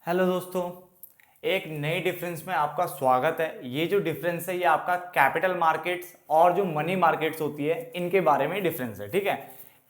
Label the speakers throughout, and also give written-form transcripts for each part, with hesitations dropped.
Speaker 1: Hello दोस्तों, एक नई डिफरेंस में आपका स्वागत है। ये जो डिफरेंस है ये आपका कैपिटल मार्केट्स और जो मनी मार्केट्स होती है इनके बारे में डिफरेंस है। ठीक है,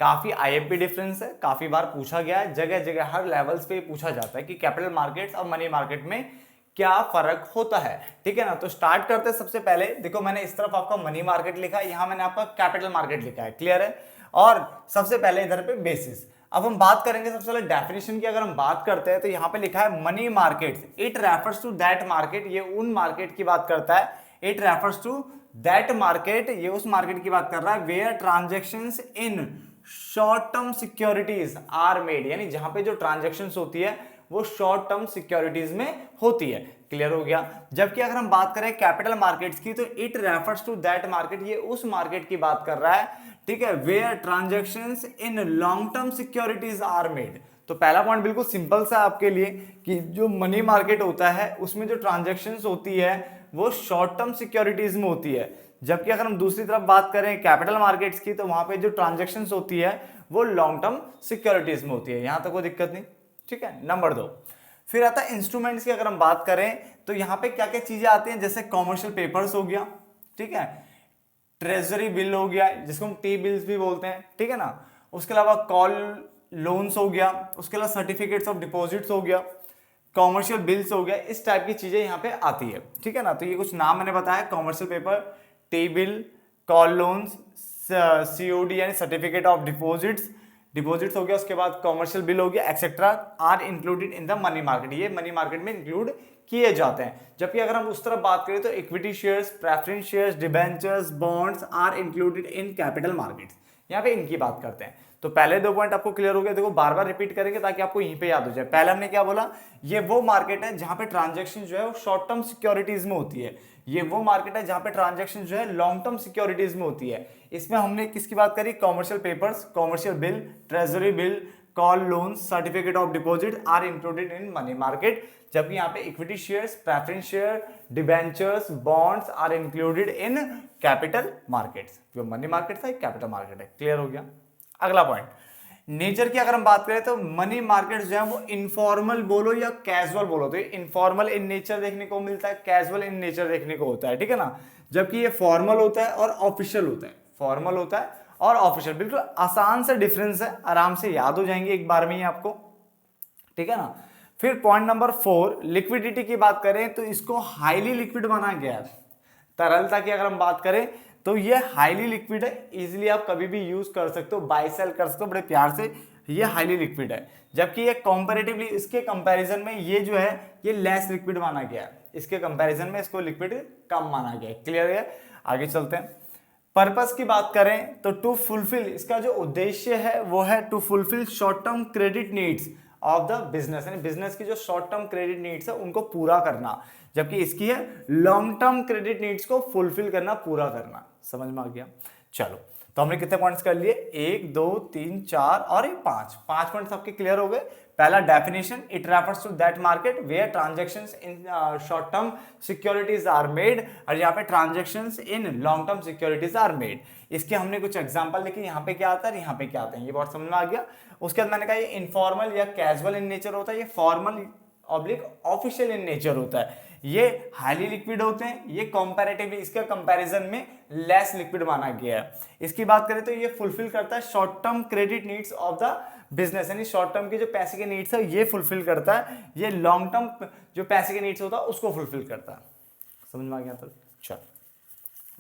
Speaker 1: काफ़ी आईएमपी डिफरेंस है, काफ़ी बार पूछा गया है, जगह जगह हर लेवल्स पे पूछा जाता है कि कैपिटल मार्केट्स और मनी मार्केट में क्या फर्क होता है। ठीक है ना, तो स्टार्ट करते हैं। सबसे पहले देखो, मैंने इस तरफ आपका मनी मार्केट लिखा है, यहाँ मैंने आपका कैपिटल मार्केट लिखा है। क्लियर है। और सबसे पहले इधर पे बेसिस। अब हम बात करेंगे सबसे पहले डेफिनेशन की। अगर हम बात करते हैं तो यहाँ पे लिखा है money markets, it refers to that market. ये उन मार्केट की बात करता है। It refers to that market, ये उस मार्केट की बात कर रहा है where transactions in short term securities are made, यानी जहां पे जो ट्रांजेक्शन्स होती है वो शॉर्ट टर्म सिक्योरिटीज में होती है। क्लियर हो गया। जबकि अगर हम बात करें कैपिटल मार्केट्स की तो it refers to that market, ये उस मार्केट की बात कर रहा है। ठीक है, where transactions in long term securities are made. तो पहला पॉइंट बिल्कुल सिंपल सा आपके लिए कि जो मनी मार्केट होता है उसमें जो ट्रांजेक्शन्स होती है वो शॉर्ट टर्म सिक्योरिटीज में होती है। जबकि अगर हम दूसरी तरफ बात करें कैपिटल मार्केट्स की तो वहां पे जो ट्रांजेक्शन्स होती है वो लॉन्ग टर्म सिक्योरिटीज में होती है। यहां तक कोई दिक्कत नहीं। ठीक है, नंबर 2 फिर आता है इंस्ट्रूमेंट्स की। अगर हम बात करें तो यहाँ पे क्या क्या चीजें आती हैं, जैसे कॉमर्शियल पेपर्स हो गया, ठीक है, ट्रेजरी बिल हो गया जिसको हम टी बिल्स भी बोलते हैं, ठीक है ना, उसके अलावा कॉल लोन्स हो गया, उसके अलावा सर्टिफिकेट्स ऑफ डिपॉजिट्स हो गया, कॉमर्शियल बिल्स हो गया, इस टाइप की चीजें यहाँ पे आती है। ठीक है ना, तो ये कुछ नाम मैंने बताया, commercial paper, T bill, call loans, COD यानी सर्टिफिकेट ऑफ डिपॉजिट्स हो गया, उसके बाद कॉमर्शियल बिल हो गया, etcetera are included in the money market. ये मनी मार्केट में इंक्लूड किए जाते हैं। जबकि अगर हम उस तरफ बात करें तो equity shares, preference shares, debentures, bonds are included in capital markets. यहाँ पे इनकी बात करते हैं। तो पहले 2 पॉइंट आपको क्लियर हो गया। देखो बार बार रिपीट करेंगे ताकि आपको यहीं पे याद हो जाए। पहले हमने क्या बोला, ये वो मार्केट है जहां पे ट्रांजेक्शन जो है वो शॉर्ट टर्म सिक्योरिटीज में होती है। ये वो मार्केट है जहां पे ट्रांजेक्शन जो है लॉन्ग टर्म सिक्योरिटीज में होती है। इसमें हमने किसकी बात करी, commercial papers, commercial bill, treasury bill, call loan, certificate of deposit are included in money market. जबकि यहाँ पे equity shares, preference share, debentures, bonds are included in capital markets. जो मनी मार्केट था कैपिटल मार्केट है। Clear हो गया। अगला point nature की अगर हम बात करें तो मनी मार्केट जो है वो इनफॉर्मल बोलो या कैजुअल बोलो, तो इनफॉर्मल इन नेचर देखने को मिलता है, कैजुअल इन नेचर देखने को होता है। ठीक है ना, जबकि ये फॉर्मल होता है और ऑफिशियल होता है। फॉर्मल होता है और ऑफिशियल, बिल्कुल आसान सा डिफरेंस है, आराम से याद हो जाएंगे एक बार में ही आपको। ठीक है ना। फिर पॉइंट नंबर 4 लिक्विडिटी की बात करें तो इसको हाईली लिक्विड माना गया है। तरलता की अगर हम बात करें तो ये हाईली लिक्विड है, इजीली आप कभी भी यूज कर सकते हो, बाय सेल कर सकते हो बड़े प्यार से। ये हाईली लिक्विड है। जबकि ये कंपैरेटिवली इसके कंपैरिजन में ये जो है ये लेस लिक्विड माना गया है। इसके कंपैरिजन में इसको लिक्विड कम माना गया है। क्लियर है। आगे चलते हैं। पर्पस की बात करें तो टू फुलफिल, इसका जो उद्देश्य है वो है to fulfil short term credit needs of the business, यानी बिजनेस की जो शॉर्ट टर्म क्रेडिट नीड्स है उनको पूरा करना। जबकि इसकी है लॉन्ग टर्म क्रेडिट नीड्स को फुलफिल करना, पूरा करना। समझ में आ गया। चलो, तो हमने कितने पॉइंट्स कर लिए, 1 2 3 4 और ये 5 पॉइंट्स आपके क्लियर हो गए। पहला definition, it refers to that market where transactions in short term securities are made, और यहाँ पे transactions in long term securities are made. इसके हमने कुछ एग्जांपल देखे, यहाँ पे क्या आता है, यहाँ पे क्या आता है, ये बहुत समझ में आ गया। उसके बाद मैंने कहा ये इनफॉर्मल या कैजुअल इन नेचर होता है, ये formal oblique official in nature होता है। ये हाईली लिक्विड होते हैं, ये कंपैरेटिवली इसके कंपैरिजन में लेस लिक्विड माना गया है। इसकी बात करें तो ये फुलफिल करता है short term credit needs of the business, यानी शॉर्ट टर्म के जो पैसे के नीड्स है ये फुलफिल करता है। ये लॉन्ग टर्म जो पैसे के नीड्स होता है उसको फुलफिल करता है। समझ में आ गया। तो चल,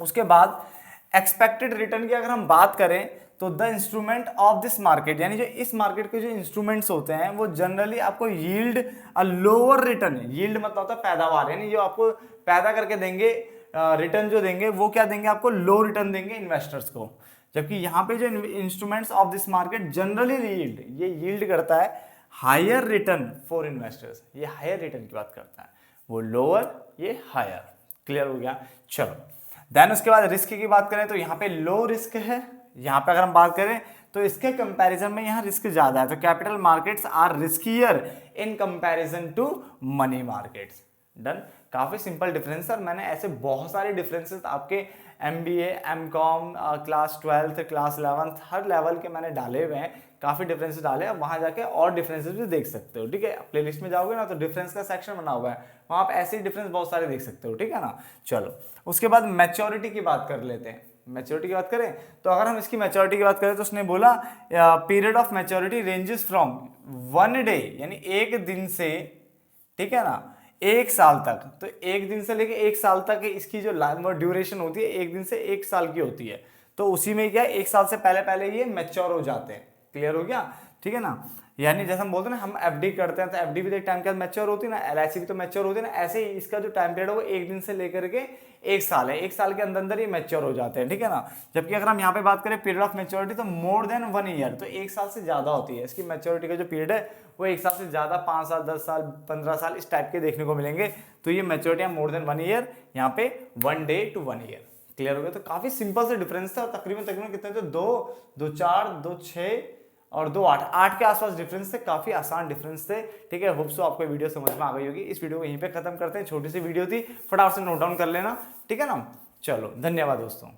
Speaker 1: उसके बाद एक्सपेक्टेड रिटर्न की अगर हम बात करें तो the instrument of this market, यानी जो इस मार्केट के जो इंस्ट्रूमेंट्स होते हैं वो जनरली आपको yield a lower return, yield मतलब होता है पैदावार, यानी जो आपको पैदा करके देंगे, रिटर्न जो देंगे वो क्या देंगे, आपको लो रिटर्न देंगे इन्वेस्टर्स को। जबकि यहाँ पे जो instruments of this market generally yield, ये यील्ड करता है हायर रिटर्न फॉर इन्वेस्टर्स, ये हायर रिटर्न की बात करता है, वो लोअर ये हायर। क्लियर हो गया। चलो, देन उसके बाद रिस्क की बात करें तो यहाँ पे लो रिस्क है। यहाँ पे अगर हम बात करें तो इसके कंपैरिजन में यहाँ रिस्क ज्यादा है, तो capital markets are riskier in comparison to money markets. Done. काफी सिंपल डिफरेंस है। मैंने ऐसे बहुत सारे डिफरेंसेस आपके MBA, MCom, class 12th, class 11th हर लेवल के मैंने डाले हुए हैं काफ़ी डिफरेंसेस डाले, अब वहाँ जाके और डिफरेंसेस भी देख सकते हो, ठीक है। प्लेलिस्ट में जाओगे ना तो डिफरेंस का सेक्शन बना हुआ है, वहाँ आप ऐसे ही डिफरेंस बहुत सारे देख सकते हो, ठीक है ना। चलो उसके बाद मैच्योरिटी की बात कर लेते हैं। मैच्योरिटी की बात करें तो अगर हम इसकी मैच्योरिटी की बात करें तो उसने बोला period of maturity ranges from 1 day यानी एक दिन से, ठीक है ना, 1 साल तक। तो एक दिन से लेके 1 साल तक इसकी जो ड्यूरेशन होती है 1 दिन से 1 साल की होती है। तो उसी में क्या है, 1 साल से पहले पहले ये मैच्योर हो जाते हैं। क्लियर हो गया, ठीक है ना। यानी जैसे हम बोलते हैं ना हम एफडी करते हैं तो एफडी भी एक टाइम के बाद मैच्योर होती है ना, एलआईसी भी तो मैच्योर होती है ना, ऐसे ही इसका जो टाइम पीरियड है वो 1 दिन से लेकर के 1 साल है। 1 साल के अंदर अंदर ये मैच्योर हो जाते हैं, ठीक है ना। जबकि अगर हम यहाँ पे बात करें पीरियड ऑफ मैच्योरिटी तो मोर देन 1 ईयर, तो 1 साल से ज्यादा होती है इसकी मैच्योरिटी का जो पीरियड है वो 1 साल से ज्यादा, 5 साल, 10 साल, 15 साल इस टाइप के देखने को मिलेंगे। तो ये मैच्योरिटी मोर देन 1 ईयर, यहाँ पे 1 डे to 1 ईयर। क्लियर हो गया। तो काफी सिंपल से डिफरेंस था और तकरीबन तकरीबन कितने थे, 2, 4, 2, 6 और 2, 8 के आसपास डिफरेंस थे। काफी आसान डिफरेंस थे, ठीक है। होप सो आपको वीडियो समझ में आ गई होगी। इस वीडियो को यहीं पे खत्म करते हैं, छोटी सी वीडियो थी, फटाफट से नोट डाउन कर लेना, ठीक है ना। चलो धन्यवाद दोस्तों।